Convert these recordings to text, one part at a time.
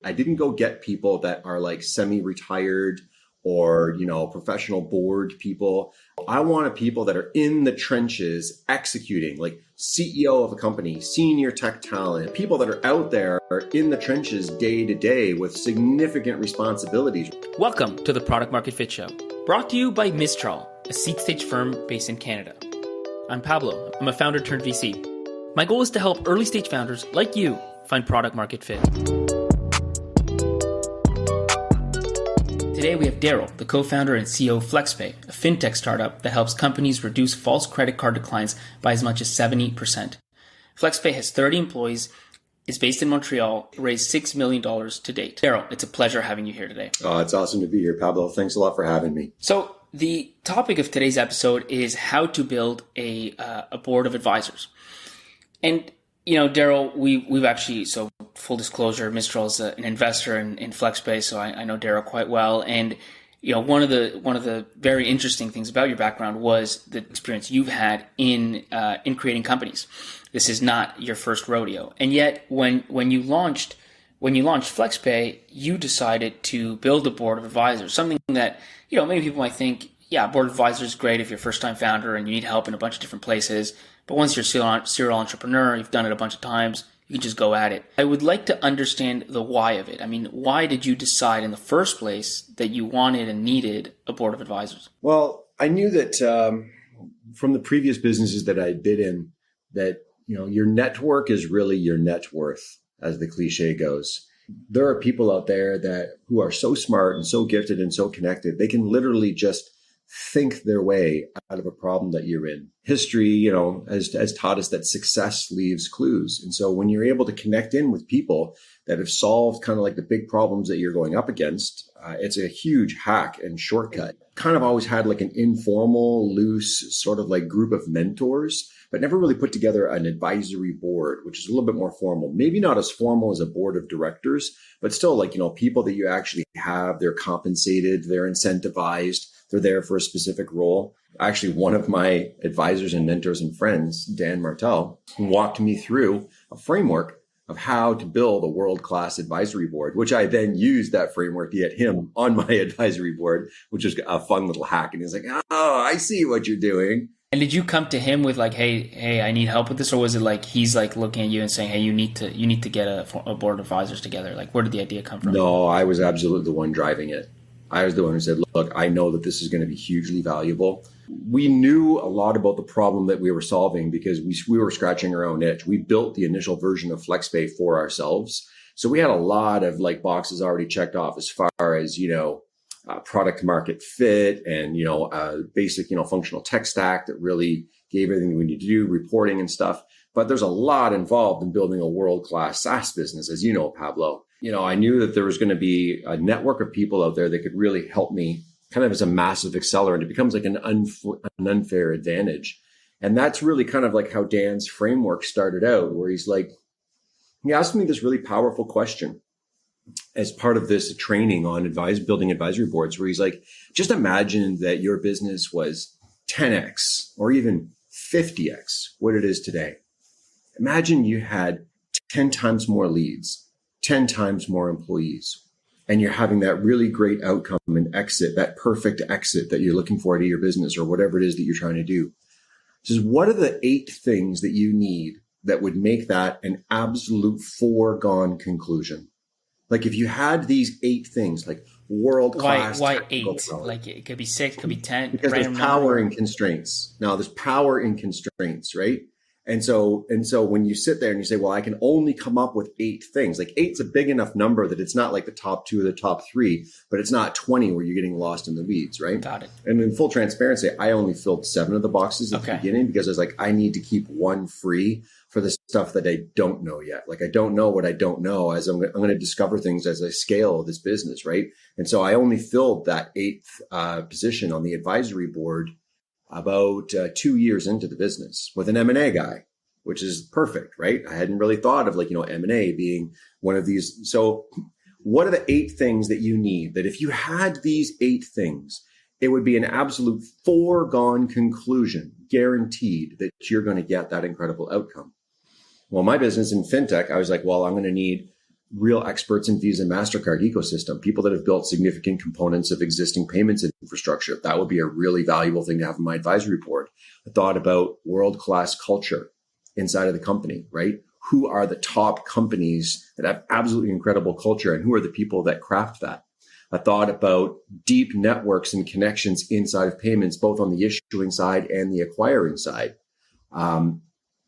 I didn't go get people that are like semi-retired or, professional board people. I wanted people that are in the trenches executing, like CEO of a company, senior tech talent, people that are out there are in the trenches day to day with significant responsibilities. Welcome to the Product Market Fit Show, brought to you by Mistral, a seed stage firm based in Canada. I'm Pablo. I'm a founder turned VC. My goal is to help early stage founders like you find product market fit. Today we have Darryl, the co-founder and CEO of Flexpay, a fintech startup that helps companies reduce false credit card declines by as much as 70%. Flexpay has 30 employees, is based in Montreal, raised $6 million to date. Darryl, it's a pleasure having you here today. Oh, it's awesome to be here, Pablo. Thanks a lot for having me. So the topic of today's episode is how to build a board of advisors. And, Darryl, we've actually, so full disclosure, Mistral is an investor in Flexpay, so I know Darryl quite well. And, one of the very interesting things about your background was the experience you've had in creating companies. This is not your first rodeo. And yet when you launched Flexpay, you decided to build a board of advisors, something that, many people might think, yeah, board of advisors is great if you're a first-time founder and you need help in a bunch of different places. But once you're a serial entrepreneur, you've done it a bunch of times, you can just go at it. I would like to understand the why of it. I mean, why did you decide in the first place that you wanted and needed a board of advisors? Well, I knew that from the previous businesses that I'd been in, that, your network is really your net worth, as the cliche goes. There are people out there who are so smart and so gifted and so connected, they can literally just think their way out of a problem that you're in. History, has taught us that success leaves clues. And so when you're able to connect in with people that have solved kind of like the big problems that you're going up against, it's a huge hack and shortcut. Kind of always had like an informal, loose sort of like group of mentors, but never really put together an advisory board, which is a little bit more formal. Maybe not as formal as a board of directors, but still like, people that you actually have, they're compensated, they're incentivized. They're there for a specific role. Actually, one of my advisors and mentors and friends, Dan Martel, walked me through a framework of how to build a world-class advisory board, which I then used that framework to get him on my advisory board, which is a fun little hack. And he's like, oh, I see what you're doing. And did you come to him with like, hey, I need help with this? Or was it like he's like looking at you and saying, hey, you need to get a board of advisors together? Like, where did the idea come from? No, I was absolutely the one driving it. I was the one who said, look, I know that this is going to be hugely valuable. We knew a lot about the problem that we were solving because we were scratching our own itch. We built the initial version of Flexpay for ourselves. So we had a lot of like boxes already checked off as far as, product market fit and, basic, functional tech stack that really gave everything we need to do, reporting and stuff. But there's a lot involved in building a world-class SaaS business, as you know, Pablo. I knew that there was going to be a network of people out there that could really help me kind of as a massive accelerant. It becomes like an unfair advantage. And that's really kind of like how Dan's framework started out, where he asked me this really powerful question as part of this training on building advisory boards, where he's like, just imagine that your business was 10x or even 50x what it is today. Imagine you had 10 times more leads, 10 times more employees, and you're having that really great outcome and exit, that perfect exit that you're looking for to your business or whatever it is that you're trying to do. Says, what are the 8 things that you need that would make that an absolute foregone conclusion? Like if you had these 8 things, like world-class. Why 8? Like it could be 6, could be 10. Because there's power in constraints. Now there's power in constraints, right? And so when you sit there and you say, well, I can only come up with 8 things, like 8's a big enough number that it's not like the top 2 or the top 3, but it's not 20 where you're getting lost in the weeds, right? Got it. And in full transparency, I only filled 7 of the boxes at the beginning because I was like, I need to keep 1 free for the stuff that I don't know yet. Like I don't know what I don't know as I'm going to discover things as I scale this business, right? And so I only filled that 8th position on the advisory board about 2 years into the business with an M&A guy, which is perfect, right? I hadn't really thought of like, M&A being one of these. So what are the 8 things that you need that if you had these 8 things, it would be an absolute foregone conclusion, guaranteed that you're going to get that incredible outcome? Well, my business in fintech, I was like, well, I'm going to need real experts in Visa and MasterCard ecosystem, people that have built significant components of existing payments infrastructure. That would be a really valuable thing to have in my advisory board. I thought about world-class culture inside of the company, right? Who are the top companies that have absolutely incredible culture, and who are the people that craft that? I thought about deep networks and connections inside of payments, both on the issuing side and the acquiring side.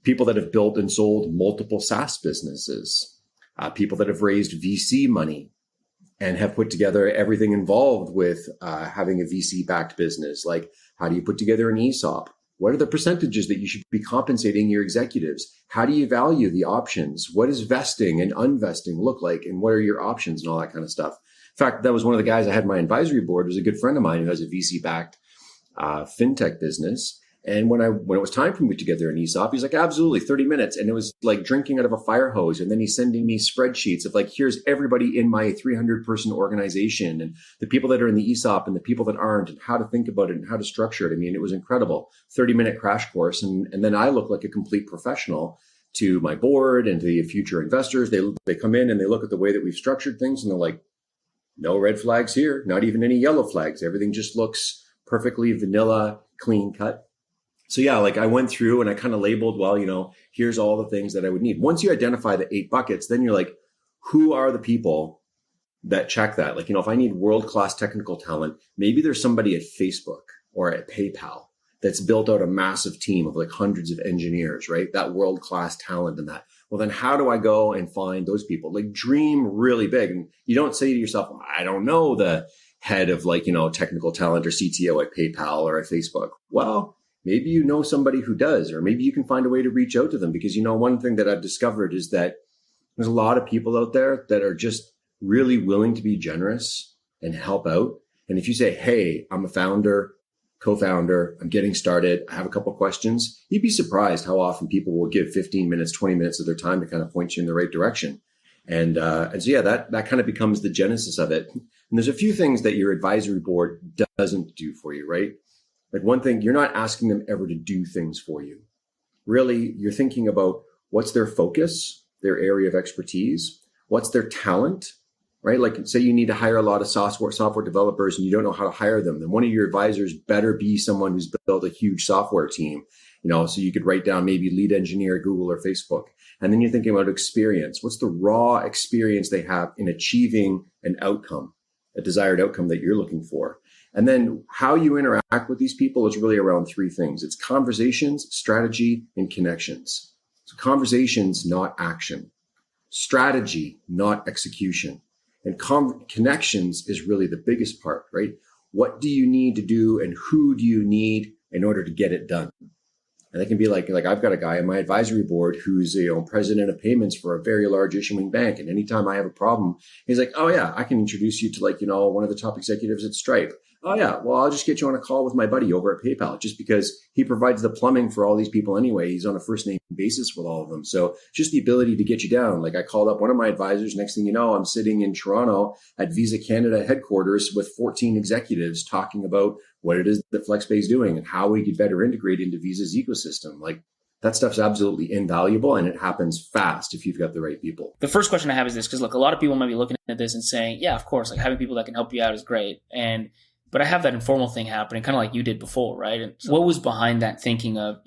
People that have built and sold multiple SaaS businesses, people that have raised VC money and have put together everything involved with having a VC-backed business. Like, how do you put together an ESOP? What are the percentages that you should be compensating your executives? How do you value the options? What does vesting and unvesting look like? And what are your options and all that kind of stuff? In fact, that was one of the guys I had my advisory board, was a good friend of mine who has a VC-backed fintech business. And when it was time for me to put together an ESOP, he's like, absolutely, 30 minutes. And it was like drinking out of a fire hose. And then he's sending me spreadsheets of like, here's everybody in my 300-person organization and the people that are in the ESOP and the people that aren't, and how to think about it and how to structure it. I mean, it was incredible. 30-minute crash course. And then I look like a complete professional to my board and to the future investors. They come in and they look at the way that we've structured things, and they're like, no red flags here, not even any yellow flags. Everything just looks perfectly vanilla, clean cut. So yeah, like I went through and I kind of labeled, well, here's all the things that I would need. Once you identify the 8 buckets, then you're like, who are the people that check that? Like, if I need world-class technical talent, maybe there's somebody at Facebook or at PayPal that's built out a massive team of like hundreds of engineers, right? That world-class talent and that. Well, then how do I go and find those people? Like, dream really big. And you don't say to yourself, well, I don't know the head of like, technical talent or CTO at PayPal or at Facebook. Well, maybe you know somebody who does, or maybe you can find a way to reach out to them, because, one thing that I've discovered is that there's a lot of people out there that are just really willing to be generous and help out. And if you say, hey, I'm a founder, co-founder, I'm getting started, I have a couple of questions, you'd be surprised how often people will give 15 minutes, 20 minutes of their time to kind of point you in the right direction. And so, yeah, that kind of becomes the genesis of it. And there's a few things that your advisory board doesn't do for you, right? Like, one thing, you're not asking them ever to do things for you. Really, you're thinking about what's their focus, their area of expertise, what's their talent, right? Like, say you need to hire a lot of software developers and you don't know how to hire them. Then one of your advisors better be someone who's built a huge software team, so you could write down maybe lead engineer at Google or Facebook. And then you're thinking about experience. What's the raw experience they have in achieving an outcome, a desired outcome that you're looking for? And then how you interact with these people is really around 3 things. It's conversations, strategy, and connections. So conversations, not action. Strategy, not execution. And connections is really the biggest part, right? What do you need to do and who do you need in order to get it done? And it can be like I've got a guy on my advisory board who's president of payments for a very large issuing bank. And anytime I have a problem, he's like, oh yeah, I can introduce you to one of the top executives at Stripe. Oh yeah, well, I'll just get you on a call with my buddy over at PayPal, just because he provides the plumbing for all these people anyway. He's on a first name basis with all of them. So just the ability to get you down. Like, I called up one of my advisors. Next thing you know, I'm sitting in Toronto at Visa Canada headquarters with 14 executives talking about what it is that Flexpay is doing and how we could better integrate into Visa's ecosystem. Like, that stuff's absolutely invaluable, and it happens fast if you've got the right people. The first question I have is this, because look, a lot of people might be looking at this and saying, yeah, of course, like having people that can help you out is great. But I have that informal thing happening, kind of like you did before, right? And what was behind that thinking of,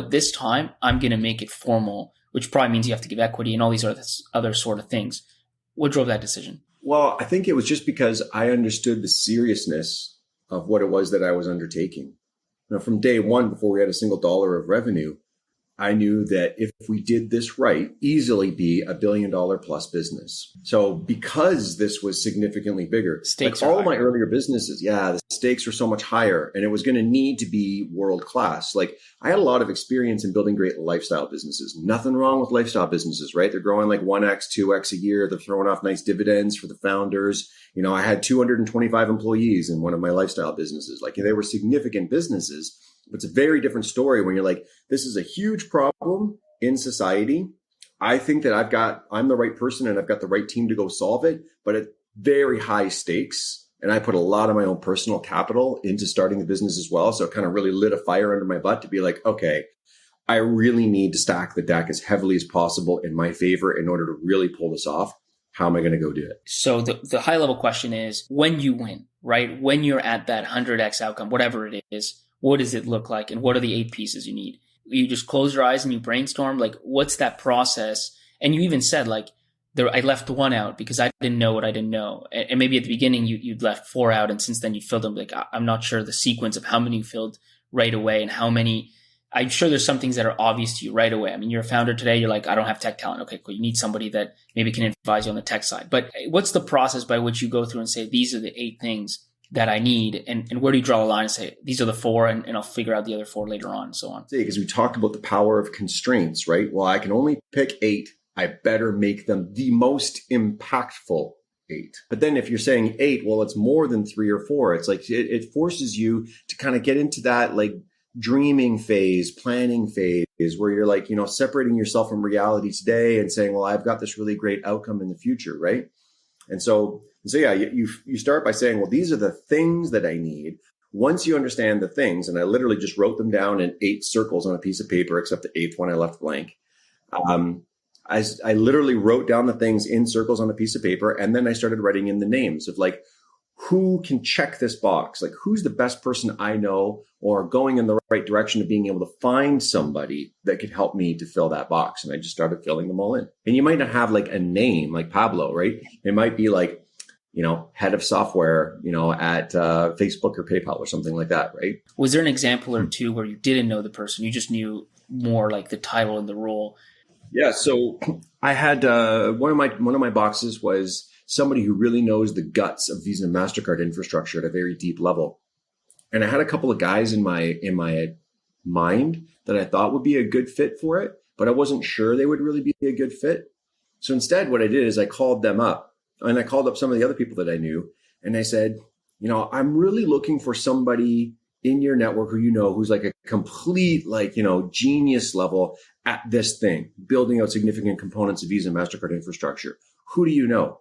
this time I'm going to make it formal, which probably means you have to give equity and all these other sort of things. What drove that decision? Well, I think it was just because I understood the seriousness of what it was that I was undertaking. From day one, before we had a single dollar of revenue, I knew that if we did this right, easily be $1 billion plus business. So because this was significantly bigger, stakes like all of my earlier businesses, the stakes were so much higher, and it was going to need to be world class. Like, I had a lot of experience in building great lifestyle businesses. Nothing wrong with lifestyle businesses, right? They're growing like 1x, 2x a year. They're throwing off nice dividends for the founders. I had 225 employees in one of my lifestyle businesses. Like, they were significant businesses. It's a very different story when you're like, this is a huge problem in society. I think that I'm the right person and I've got the right team to go solve it, but at very high stakes. And I put a lot of my own personal capital into starting the business as well. So it kind of really lit a fire under my butt to be like, okay, I really need to stack the deck as heavily as possible in my favor in order to really pull this off. How am I going to go do it? So the high level question is, when you win, right? When you're at that 100x outcome, whatever it is, what does it look like? And what are the 8 pieces you need? You just close your eyes and you brainstorm, like, what's that process? And you even said, like, I left 1 out because I didn't know what I didn't know. And maybe at the beginning you'd left 4 out, and since then you filled them. Like, I'm not sure the sequence of how many you filled right away and how many. I'm sure there's some things that are obvious to you right away. I mean, you're a founder today. You're like, I don't have tech talent. Okay, cool. You need somebody that maybe can advise you on the tech side. But what's the process by which you go through and say, these are the 8 things that I need? And where do you draw a line and say, these are the 4, and I'll figure out the other 4 later on, and so on? Because we talked about the power of constraints, right? Well, I can only pick 8. I better make them the most impactful 8. But then if you're saying 8, well, it's more than 3 or 4. It's like it forces you to kind of get into that like dreaming phase, planning phase, where you're like, separating yourself from reality today and saying, well, I've got this really great outcome in the future, right? And so yeah, you start by saying, well, these are the things that I need. Once you understand the things, and I literally just wrote them down in 8 circles on a piece of paper, except the 8th one I left blank. I literally wrote down the things in circles on a piece of paper, and then I started writing in the names of like, who can check this box? Like, who's the best person I know, or going in the right direction of being able to find somebody that could help me to fill that box? And I just started filling them all in. And you might not have like a name like Pablo, right? It might be like, head of software, at Facebook or PayPal or something like that, right? Was there an example or two where you didn't know the person? You just knew more like the title and the role? Yeah. So I had one of my boxes was somebody who really knows the guts of Visa and MasterCard infrastructure at a very deep level. And I had a couple of guys in my mind that I thought would be a good fit for it, but I wasn't sure they would really be a good fit. So instead, what I did is I called them up, and I called up some of the other people that I knew, and I said, I'm really looking for somebody in your network who's like a complete, genius level at this thing, building out significant components of Visa and MasterCard infrastructure. Who do you know?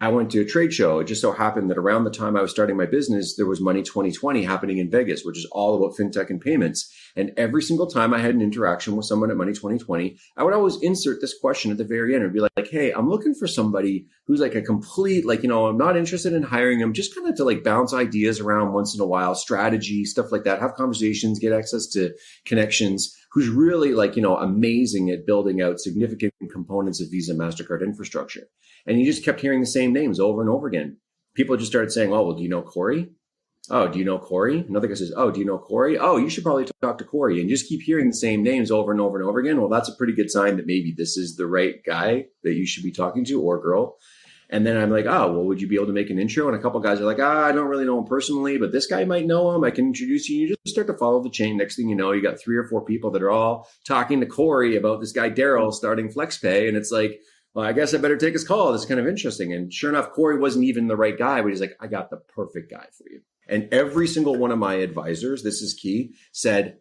I went to a trade show. It just so happened that around the time I was starting my business, there was Money 2020 happening in Vegas, which is all about fintech and payments. And every single time I had an interaction with someone at Money 2020, I would always insert this question at the very end and be like, hey, I'm looking for somebody who's like a complete, I'm not interested in hiring them, just kind of to like bounce ideas around once in a while, strategy, stuff like that, have conversations, get access to connections, who's really amazing at building out significant components of Visa MasterCard infrastructure. And you just kept hearing the same names over and over again. People just started saying, oh, well, do you know Corey? Oh, do you know Corey? Another guy says, oh, do you know Corey? Oh, you should probably talk to Corey. And just keep hearing the same names over and over and over again. Well, that's a pretty good sign that maybe this is the right guy that you should be talking to, or girl. And then I'm like, oh, well, would you be able to make an intro? And a couple of guys are like, I don't really know him personally, but this guy might know him. I can introduce you. You just start to follow the chain. Next thing you know, you got 3 or 4 people that are all talking to Corey about this guy, Darryl, starting Flexpay. And it's like, well, I guess I better take his call. This is kind of interesting. And sure enough, Corey wasn't even the right guy, but he's like, I got the perfect guy for you. And every single one of my advisors, this is key, said,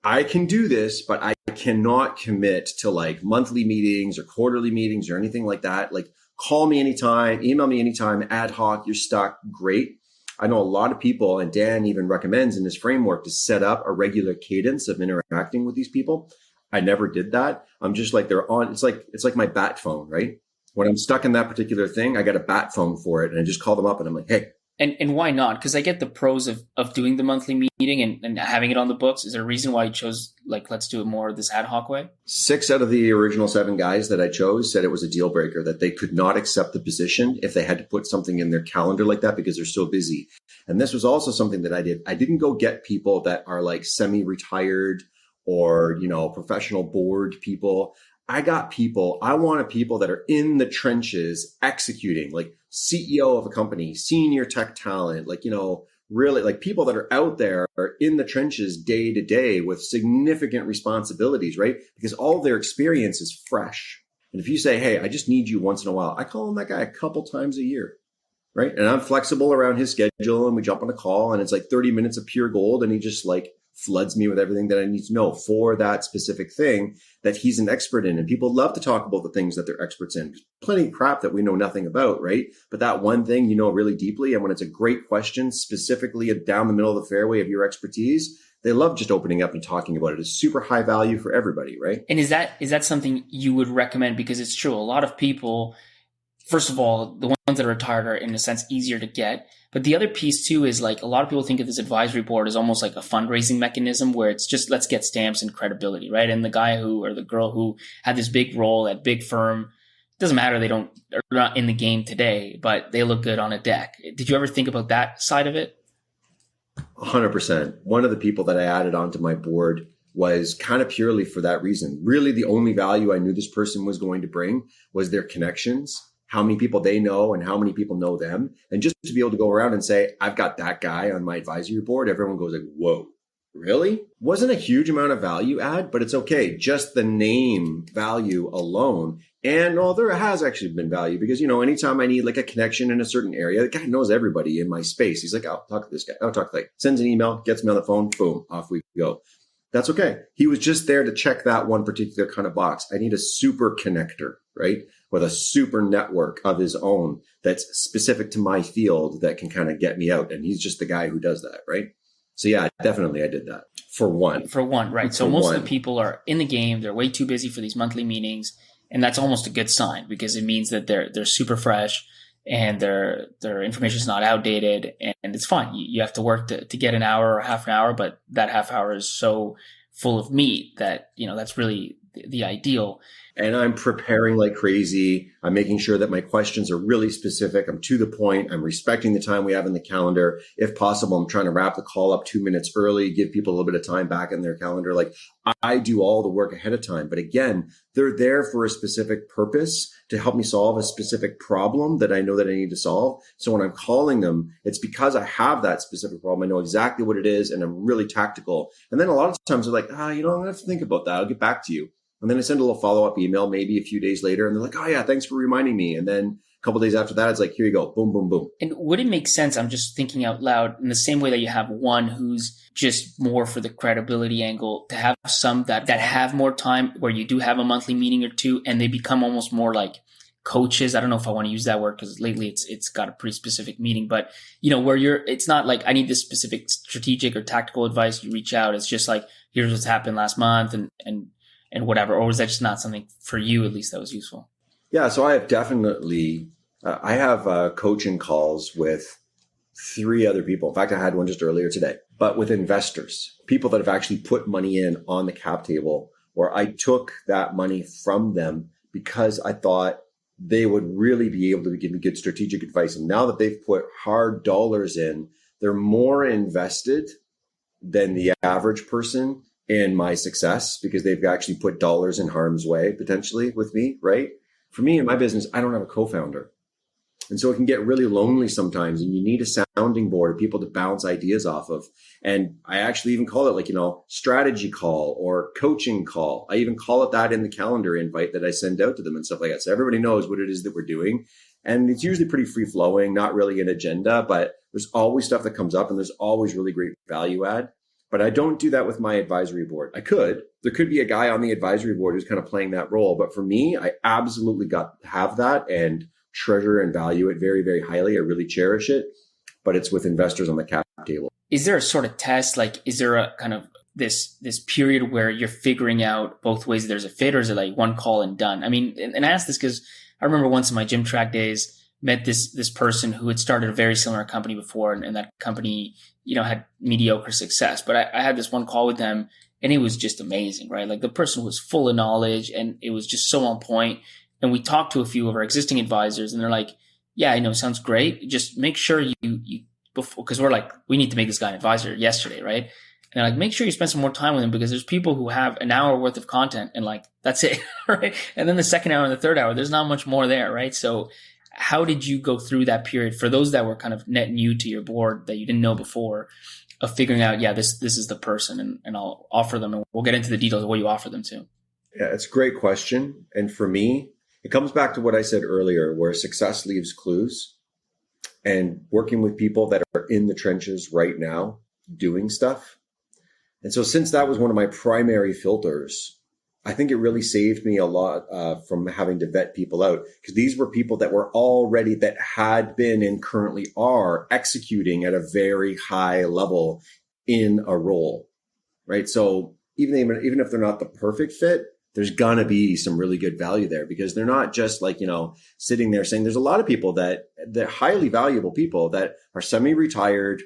I can do this, but I cannot commit to like monthly meetings or quarterly meetings or anything like that. Like, call me anytime, email me anytime, ad hoc, you're stuck. Great. I know a lot of people, and Dan even recommends in his framework to set up a regular cadence of interacting with these people. I never did that. I'm just like, they're on. It's like my bat phone, right? When I'm stuck in that particular thing, I got a bat phone for it, and I just call them up and I'm like, hey. And why not? Because I get the pros of doing the monthly meeting and having it on the books. Is there a reason why you chose, like, let's do it more this ad hoc way? 6 out of the original 7 guys that I chose said it was a deal breaker, that they could not accept the position if they had to put something in their calendar like that because they're so busy. And this was also something that I did. I didn't go get people that are like semi-retired or, professional board people. I wanted people that are in the trenches executing, like CEO of a company, senior tech talent, really like people that are out there are in the trenches day to day with significant responsibilities, right? Because all their experience is fresh. And if you say, hey, I just need you once in a while, I call on that guy a couple times a year, right? And I'm flexible around his schedule, and we jump on a call, and it's like 30 minutes of pure gold. And he just like floods me with everything that I need to know for that specific thing that he's an expert in. And people love to talk about the things that they're experts in. There's plenty of crap that we know nothing about, right? But that one thing you know really deeply, and when it's a great question, specifically down the middle of the fairway of your expertise, they love just opening up and talking about it. It's super high value for everybody, right? And is that something you would recommend? Because it's true. A lot of people, first of all, the ones that are retired are in a sense easier to get. But the other piece too is like a lot of people think of this advisory board as almost like a fundraising mechanism where it's just let's get stamps and credibility, right? And the guy who or the girl who had this big role at big firm, doesn't matter, they're not in the game today, but they look good on a deck. Did you ever think about that side of it? 100%. One of the people that I added onto my board was kind of purely for that reason. Really, the only value I knew this person was going to bring was their connections, how many people they know and how many people know them. And just to be able to go around and say, I've got that guy on my advisory board, everyone goes like, whoa, really? Wasn't a huge amount of value add, but it's okay. Just the name value alone. And there has actually been value because, anytime I need like a connection in a certain area, the guy knows everybody in my space. He's like, I'll talk to this guy. I'll talk to sends an email, gets me on the phone, boom, off we go. That's okay. He was just there to check that one particular kind of box. I need a super connector, right? With a super network of his own that's specific to my field that can kind of get me out. And he's just the guy who does that, right? So yeah, definitely I did that for one. Right. So most of the people are in the game. They're way too busy for these monthly meetings. And that's almost a good sign because it means that they're super fresh and their information is not outdated, and it's fine. You have to work to get an hour or half an hour, but that half hour is so full of meat that, that's really the ideal. And I'm preparing like crazy. I'm making sure that my questions are really specific. I'm to the point. I'm respecting the time we have in the calendar. If possible, I'm trying to wrap the call up 2 minutes early, give people a little bit of time back in their calendar. Like I do all the work ahead of time. But again, they're there for a specific purpose to help me solve a specific problem that I know that I need to solve. So when I'm calling them, it's because I have that specific problem. I know exactly what it is and I'm really tactical. And then a lot of times they're like, I'm going to have to think about that. I'll get back to you. And then I send a little follow-up email, maybe a few days later, and they're like, oh yeah, thanks for reminding me. And then a couple of days after that, it's like, here you go, boom, boom, boom. And would it make sense, I'm just thinking out loud, in the same way that you have one who's just more for the credibility angle, to have some that have more time where you do have a monthly meeting or two and they become almost more like coaches. I don't know if I want to use that word because lately it's got a pretty specific meaning, but where it's not like I need this specific strategic or tactical advice. You reach out. It's just like, here's what's happened last month and whatever. Or was that just not something for you, at least, that was useful? Yeah. So I have definitely, I have coaching calls with 3 other people. In fact, I had one just earlier today, but with investors, people that have actually put money in on the cap table, where I took that money from them because I thought they would really be able to give me good strategic advice. And now that they've put hard dollars in, they're more invested than the average person in my success because they've actually put dollars in harm's way potentially with me, right? For me in my business, I don't have a co-founder. And so it can get really lonely sometimes and you need a sounding board of people to bounce ideas off of. And I actually even call it like, strategy call or coaching call. I even call it that in the calendar invite that I send out to them and stuff like that. So everybody knows what it is that we're doing. And it's usually pretty free flowing, not really an agenda, but there's always stuff that comes up and there's always really great value add. But I don't do that with my advisory board. There could be a guy on the advisory board who's kind of playing that role. But for me, I absolutely have that and treasure and value it very, very highly. I really cherish it, but it's with investors on the cap table. Is there a sort of test? Like, is there a kind of this period where you're figuring out both ways there's a fit, or is it like one call and done? I mean, and I ask this because I remember once in my gym track days, met this person who had started a very similar company before, and that company, had mediocre success. But I had this one call with them and it was just amazing, right? Like the person was full of knowledge and it was just so on point. And we talked to a few of our existing advisors and they're like, yeah, sounds great. Just make sure you before, because we're like, we need to make this guy an advisor yesterday, right? And they're like, make sure you spend some more time with him because there's people who have an hour worth of content and like, that's it, right? And then the second hour and the third hour, there's not much more there, right? So how did you go through that period for those that were kind of net new to your board that you didn't know before, of figuring out, yeah, this is the person and I'll offer them, and we'll get into the details of what you offer them to? Yeah, it's a great question. And for me, it comes back to what I said earlier, where success leaves clues, and working with people that are in the trenches right now doing stuff. And so since that was one of my primary filters, I think it really saved me a lot from having to vet people out, because these were people that were already, that had been and currently are executing at a very high level in a role, right? So even if they're not the perfect fit, there's gonna be some really good value there, because they're not just like, sitting there saying. There's a lot of people that they're highly valuable people that are semi-retired,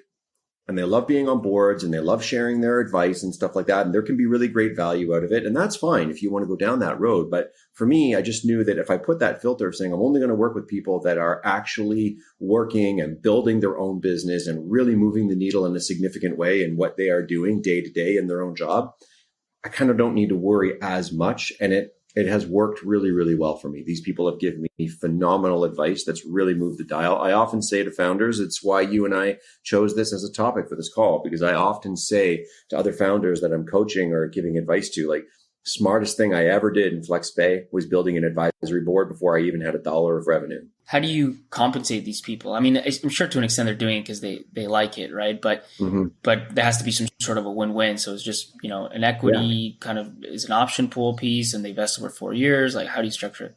and they love being on boards and they love sharing their advice and stuff like that. And there can be really great value out of it. And that's fine if you want to go down that road. But for me, I just knew that if I put that filter of saying, I'm only going to work with people that are actually working and building their own business and really moving the needle in a significant way in what they are doing day to day in their own job, I kind of don't need to worry as much. And it has worked really, really well for me. These people have given me phenomenal advice that's really moved the dial. I often say to founders, it's why you and I chose this as a topic for this call, because I often say to other founders that I'm coaching or giving advice to, like, smartest thing I ever did in Flexpay was building an advisory board before I even had $1 of revenue. How do you compensate these people? I mean, I'm sure to an extent they're doing it because they like it, right? But but there has to be some sort of a win-win. So it's just, an equity kind of is an option pool piece, and they vest over 4 years. Like, how do you structure it?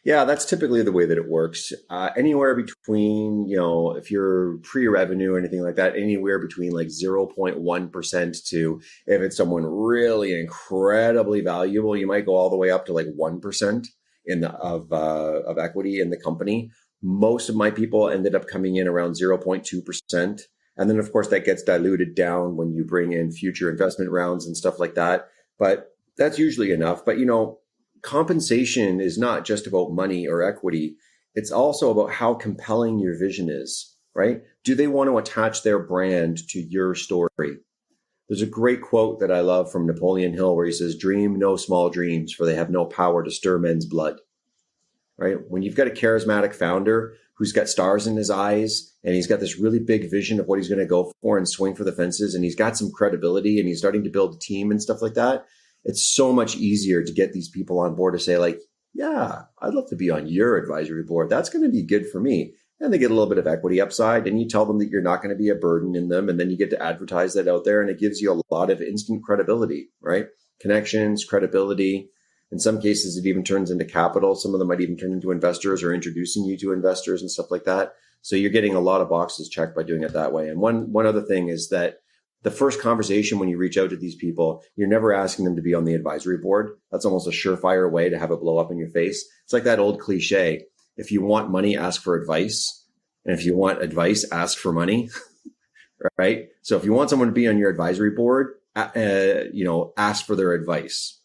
Yeah, that's typically the way that it works. Anywhere between, if you're pre-revenue or anything like that, anywhere between like 0.1% to, if it's someone really incredibly valuable, you might go all the way up to like 1% of equity in the company. Most of my people ended up coming in around 0.2%. And then, of course, that gets diluted down when you bring in future investment rounds and stuff like that. But that's usually enough. But, compensation is not just about money or equity. It's also about how compelling your vision is, right? Do they want to attach their brand to your story? There's a great quote that I love from Napoleon Hill where he says, "Dream no small dreams, for they have no power to stir men's blood." Right? When you've got a charismatic founder who's got stars in his eyes and he's got this really big vision of what he's going to go for and swing for the fences, and he's got some credibility and he's starting to build a team and stuff like that, it's so much easier to get these people on board to say, like, yeah, I'd love to be on your advisory board. That's going to be good for me. And they get a little bit of equity upside, and you tell them that you're not going to be a burden in them. And then you get to advertise that out there, and it gives you a lot of instant credibility, right? Connections, credibility. In some cases, it even turns into capital. Some of them might even turn into investors or introducing you to investors and stuff like that. So you're getting a lot of boxes checked by doing it that way. And one other thing is that the first conversation when you reach out to these people, you're never asking them to be on the advisory board. That's almost a surefire way to have it blow up in your face. It's like that old cliche. If you want money, ask for advice. And if you want advice, ask for money. Right? So if you want someone to be on your advisory board, ask for their advice.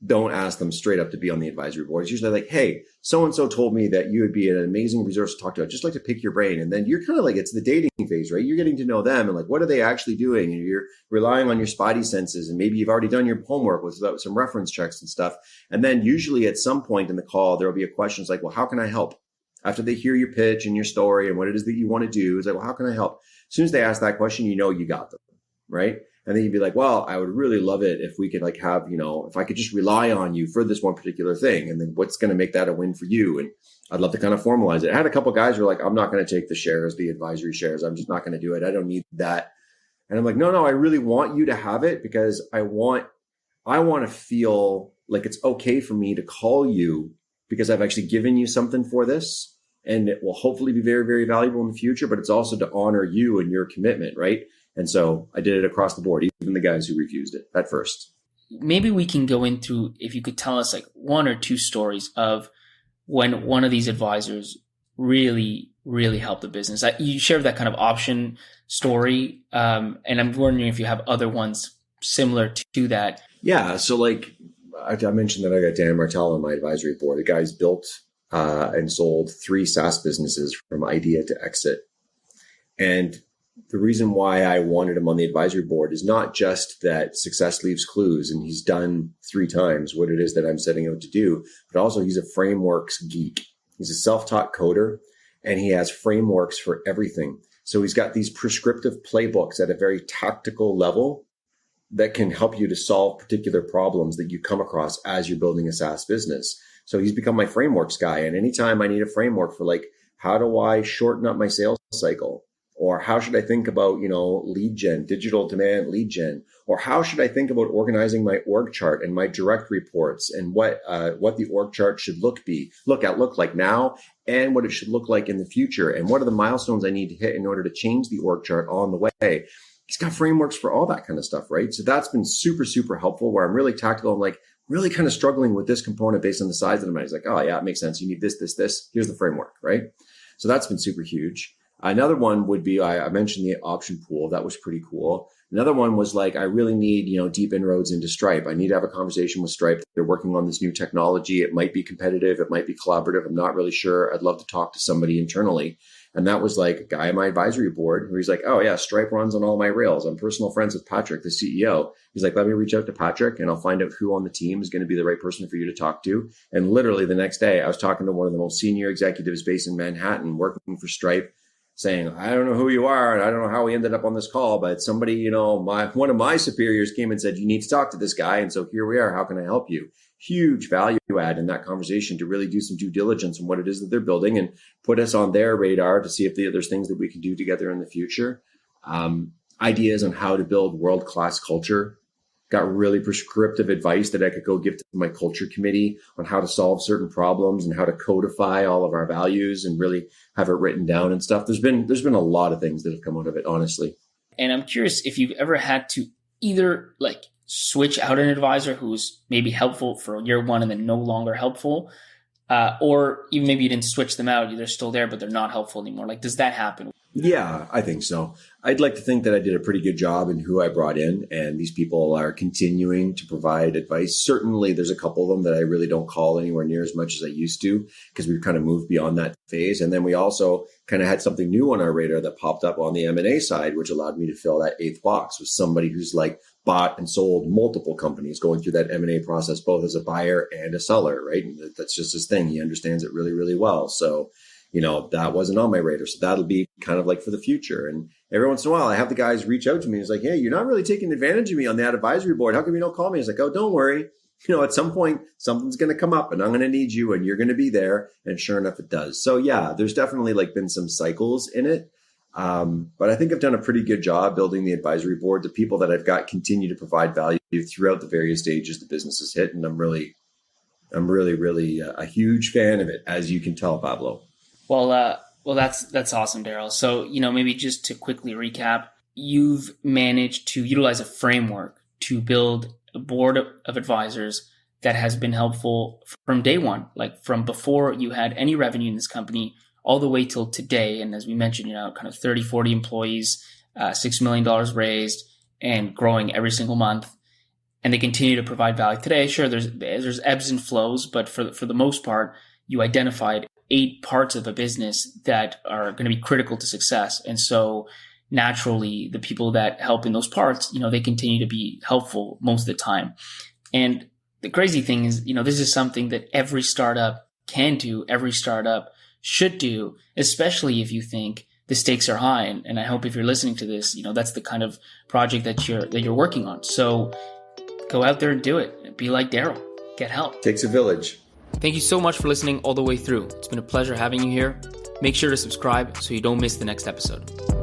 Don't ask them straight up to be on the advisory board. It's usually like, hey, so-and-so told me that you would be an amazing resource to talk to. I'd just like to pick your brain. And then you're kind of like, it's the dating phase, right? You're getting to know them and like, what are they actually doing? And you're relying on your spidey senses. And maybe you've already done your homework with some reference checks and stuff. And then usually at some point in the call, there'll be a question like, well, how can I help? After they hear your pitch and your story and what it is that you want to do, it's like, well, how can I help? As soon as they ask that question, you got them, right? And then you'd be like, well, I would really love it if we could like have, if I could just rely on you for this one particular thing. And then what's going to make that a win for you? And I'd love to kind of formalize it. I had a couple of guys who were like, I'm not going to take the shares, the advisory shares. I'm just not going to do it. I don't need that. And I'm like, no, I really want you to have it, because I want to feel like it's okay for me to call you because I've actually given you something for this. And it will hopefully be very, very valuable in the future, but it's also to honor you and your commitment, right? And so I did it across the board, even the guys who refused it at first. Maybe we can go into, if you could tell us like one or two stories of when one of these advisors really, really helped the business. You shared that kind of option story. And I'm wondering if you have other ones similar to that. Yeah. So like I mentioned that I got Dan Martell on my advisory board. The guy's built and sold 3 SaaS businesses from idea to exit. And the reason why I wanted him on the advisory board is not just that success leaves clues and he's done 3 times what it is that I'm setting out to do, but also he's a frameworks geek. He's a self-taught coder and he has frameworks for everything. So he's got these prescriptive playbooks at a very tactical level that can help you to solve particular problems that you come across as you're building a SaaS business. So he's become my frameworks guy. And anytime I need a framework for like, how do I shorten up my sales cycle? Or how should I think about, lead gen, digital demand lead gen? Or how should I think about organizing my org chart and my direct reports and what the org chart should look like now and what it should look like in the future? And what are the milestones I need to hit in order to change the org chart on the way? He's got frameworks for all that kind of stuff, right? So that's been super, super helpful where I'm really tactical. I'm like, really kind of struggling with this component based on the size of the money. He's like, oh yeah, it makes sense. You need this, this, this. Here's the framework, right? So that's been super huge. Another one would be, I mentioned the option pool. That was pretty cool. Another one was like, I really need, deep inroads into Stripe. I need to have a conversation with Stripe. They're working on this new technology. It might be competitive. It might be collaborative. I'm not really sure. I'd love to talk to somebody internally. And that was like a guy on my advisory board who he's like, oh yeah, Stripe runs on all my rails. I'm personal friends with Patrick, the CEO. He's like, let me reach out to Patrick and I'll find out who on the team is going to be the right person for you to talk to. And literally the next day I was talking to one of the most senior executives based in Manhattan working for Stripe, saying, I don't know who you are, and I don't know how we ended up on this call, but somebody, one of my superiors came and said, you need to talk to this guy. And so here we are. How can I help you? Huge value add in that conversation to really do some due diligence on what it is that they're building and put us on their radar to see if there's things that we can do together in the future. Ideas on how to build world-class culture. Got really prescriptive advice that I could go give to my culture committee on how to solve certain problems and how to codify all of our values and really have it written down and stuff. There's been a lot of things that have come out of it, honestly. And I'm curious if you've ever had to either like switch out an advisor who's maybe helpful for year one and then no longer helpful, or even maybe you didn't switch them out. They're still there, but they're not helpful anymore. Like, does that happen? Yeah, I think so. I'd like to think that I did a pretty good job in who I brought in, and these people are continuing to provide advice. Certainly, there's a couple of them that I really don't call anywhere near as much as I used to because we've kind of moved beyond that phase. And then we also kind of had something new on our radar that popped up on the M&A side, which allowed me to fill that eighth box with somebody who's like bought and sold multiple companies going through that M&A process, both as a buyer and a seller, right? And that's just his thing. He understands it really, really well. So that wasn't on my radar. So that'll be kind of like for the future. And every once in a while, I have the guys reach out to me. It's like, hey, you're not really taking advantage of me on that advisory board. How come you don't call me? It's like, oh, don't worry. At some point, something's going to come up and I'm going to need you and you're going to be there. And sure enough, it does. So yeah, there's definitely like been some cycles in it. But I think I've done a pretty good job building the advisory board. The people that I've got continue to provide value throughout the various stages the business has hit. And I'm really a huge fan of it, as you can tell, Pablo. Well, that's awesome, Darryl. So, maybe just to quickly recap, you've managed to utilize a framework to build a board of advisors that has been helpful from day one, like from before you had any revenue in this company all the way till today. And as we mentioned, kind of 30, 40 employees, $6 million raised and growing every single month. And they continue to provide value today. Sure, there's ebbs and flows, but for the most part, you identified 8 parts of a business that are going to be critical to success. And so naturally, the people that help in those parts, they continue to be helpful most of the time. And the crazy thing is, this is something that every startup can do, every startup should do, especially if you think the stakes are high. And I hope if you're listening to this, that's the kind of project that you're working on. So go out there and do it. Be like Darryl. Get help. Takes a village. Thank you so much for listening all the way through. It's been a pleasure having you here. Make sure to subscribe so you don't miss the next episode.